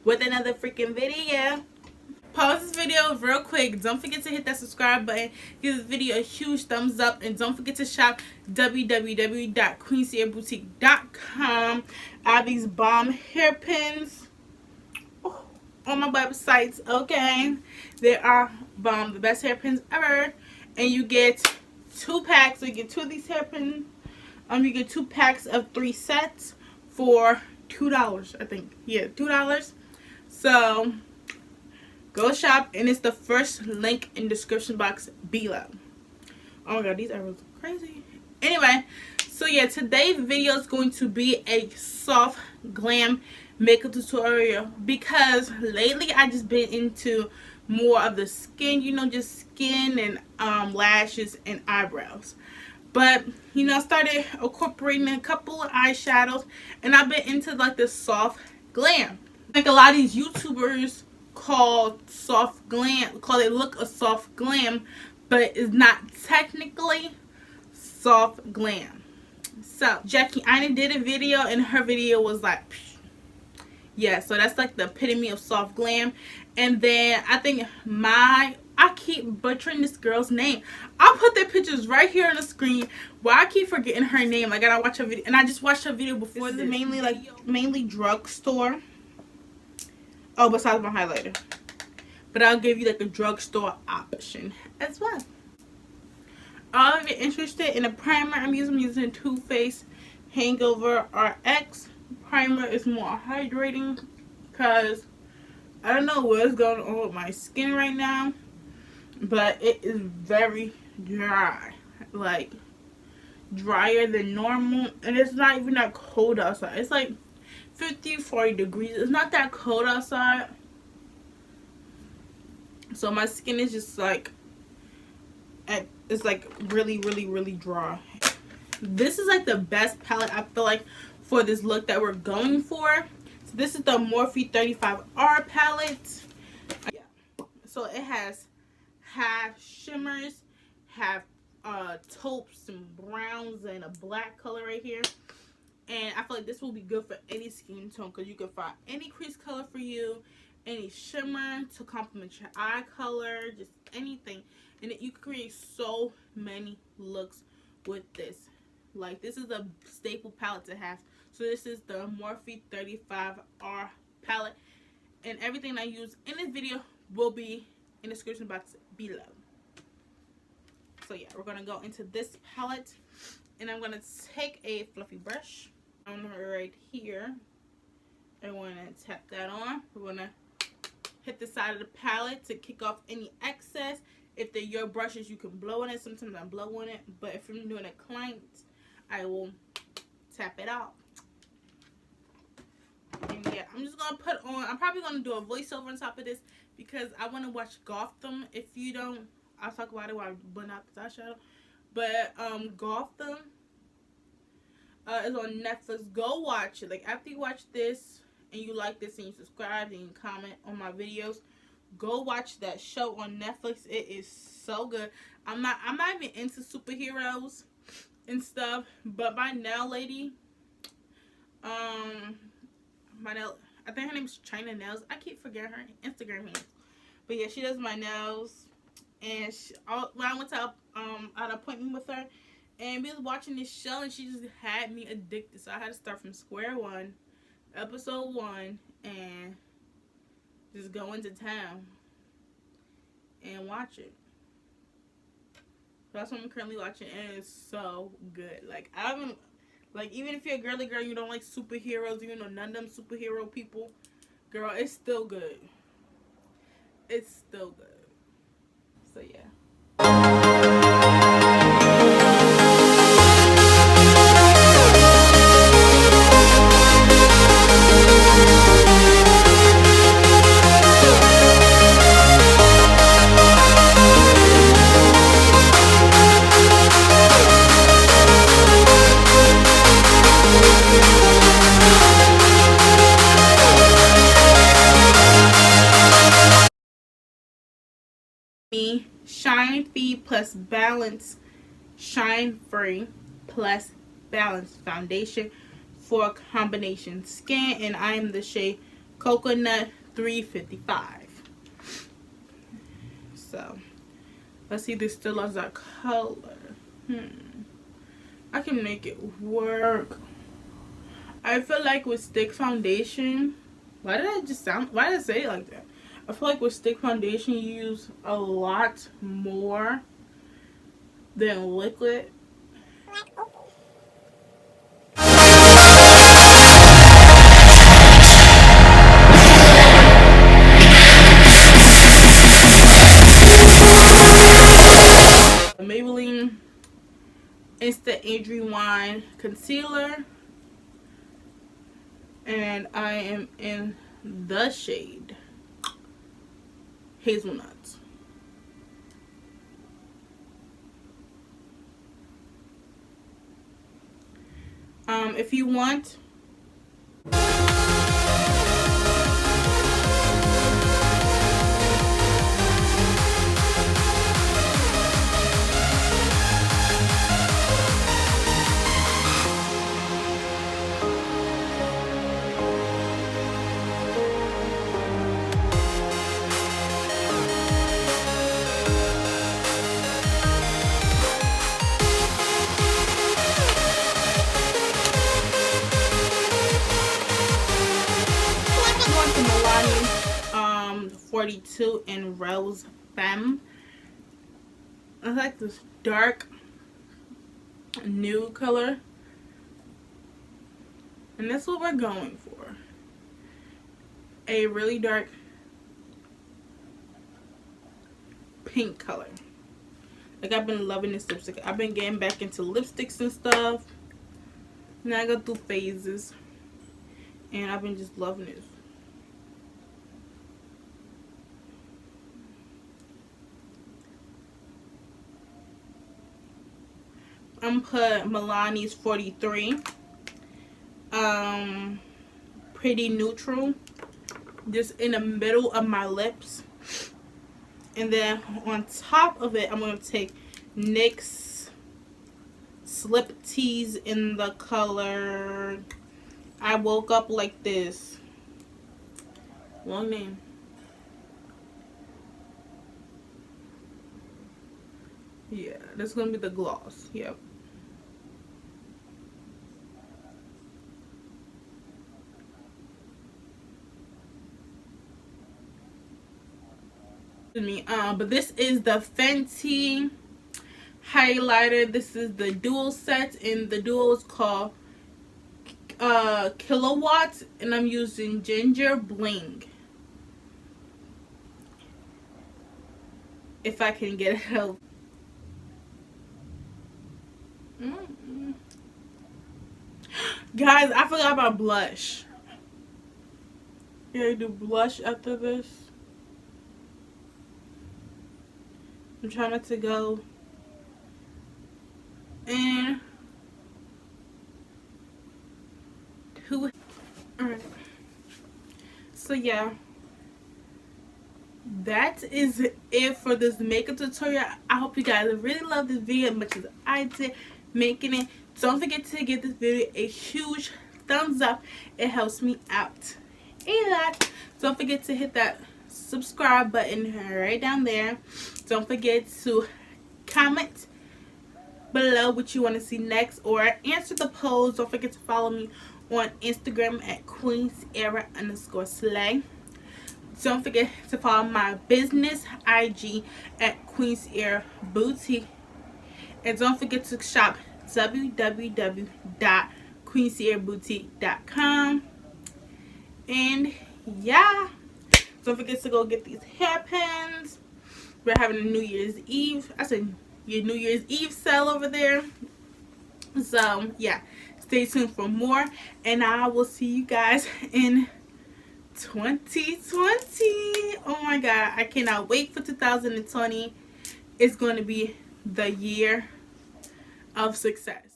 with another freaking video. Pause this video real quick. Don't forget to hit that subscribe button. Give this video a huge thumbs up. And don't forget to shop www.queencierraboutique.com. I have these bomb hairpins on my websites. Okay. They are bomb. The best hairpins ever. And you get 2 packs. So you get 2 of these hairpins. You get 2 packs of 3 sets for $2, I think. Yeah, $2. So go shop, and it's the first link in the description box below. Oh my god, these arrows are crazy. Anyway, so yeah, today's video is going to be a soft glam makeup tutorial because lately I just been into more of the skin, you know, just skin and lashes and eyebrows. But, you know, I started incorporating a couple of eyeshadows, and I've been into like the soft glam. Like a lot of these YouTubers call it look a soft glam, but it's not technically soft glam. So Jackie Aina did a video, and her video was like, yeah, so that's like the epitome of soft glam. And then I think I keep butchering this girl's name. I'll put their pictures right here on the screen. Why I keep forgetting her name. I gotta watch her video, and I just watched her video before. This is mainly drugstore. Oh, besides my highlighter. But I'll give you like a drugstore option as well. If you're interested in a primer, I'm using Too Faced Hangover RX. Primer is more hydrating because I don't know what's going on with my skin right now, but it is very dry, like drier than normal, and it's not even that cold outside. It's like 50-40 degrees. It's not that cold outside, so my skin is just like, it's like really dry. This is like the best palette I feel like for this look that we're going for. So this is the Morphe 35R palette. Yeah. So it has half shimmers, half taupes and browns, and a black color right here. And I feel like this will be good for any skin tone because you can find any crease color for you, any shimmer to complement your eye color, just anything. And you can create so many looks with this. Like, this is a staple palette to have. So this is the Morphe 35R palette. And everything I use in this video will be in the description box below. So yeah, we're going to go into this palette. And I'm going to take a fluffy brush on right here. I want to tap that on. We're going to hit the side of the palette to kick off any excess. If they're your brushes, you can blow on it. Sometimes I blow on it. But if I'm doing a client, I will tap it out. And yeah, I'm just going to put on, I'm probably going to do a voiceover on top of this because I want to watch Gotham. If you don't, I'll talk about it while I blend out this eyeshadow. But Gotham is on Netflix. Go watch it. Like, after you watch this and you like this and you subscribe and you comment on my videos, go watch that show on Netflix. It is so good. I'm not even into superheroes and stuff, but my nail lady, I think her name's China Nails. I keep forgetting her Instagram name, but yeah, she does my nails. And when I went to an appointment with her, and we was watching this show, and she just had me addicted. So I had to start from square one, episode 1, and just go into town and watch it. That's what I'm currently watching, and it's so good. Like, even if you're a girly girl, you don't like superheroes, you know, none of them superhero people, girl, it's still good. It's still good. So yeah. Shine Free plus Balance Shine Free plus Balance foundation for combination skin, and I am the shade Coconut $3.55. So let's see if this still has that color. I can make it work. I feel like with stick foundation, why did I say it like that? I feel like with stick foundation you use a lot more than liquid. Maybelline Instant Adry Wine Concealer, and I am in the shade Hazelnut. If you want, MILANI 42 in Rose Femme. I like this dark nude color, and that's what we're going for. A really dark pink color. Like, I've been loving this lipstick. I've been getting back into lipsticks and stuff. Now I go through phases, and I've been just loving this. I'm put MILANI's 43. Pretty neutral. Just in the middle of my lips. And then on top of it, I'm going to take NYX Slip Tease in the color I Woke Up Like This. Long name. Yeah, that's going to be the gloss. Yep. But this is the Fenty highlighter. This is the dual set, and the dual is called Kilowatt, and I'm using Ginger Bling. If I can get it out. Guys, I forgot about blush. Yeah, I do blush after this. I'm trying not to go and alright. So yeah, that is it for this makeup tutorial. I hope you guys really love this video as much as I did making it. Don't forget to give this video a huge thumbs up. It helps me out a lot. Don't forget to hit that subscribe button right down there. Don't forget to comment below what you want to see next, or answer the polls. Don't forget to follow me on Instagram at QueenCierra_slay. Don't forget to follow my business IG at QueenCierra Boutique, and don't forget to shop www.queencierraboutique.com. and yeah, don't forget to go get these hairpins. We're having a New Year's Eve. I said your New Year's Eve sale over there. So yeah, stay tuned for more, and I will see you guys in 2020. Oh my god, I cannot wait for 2020. It's going to be the year of success.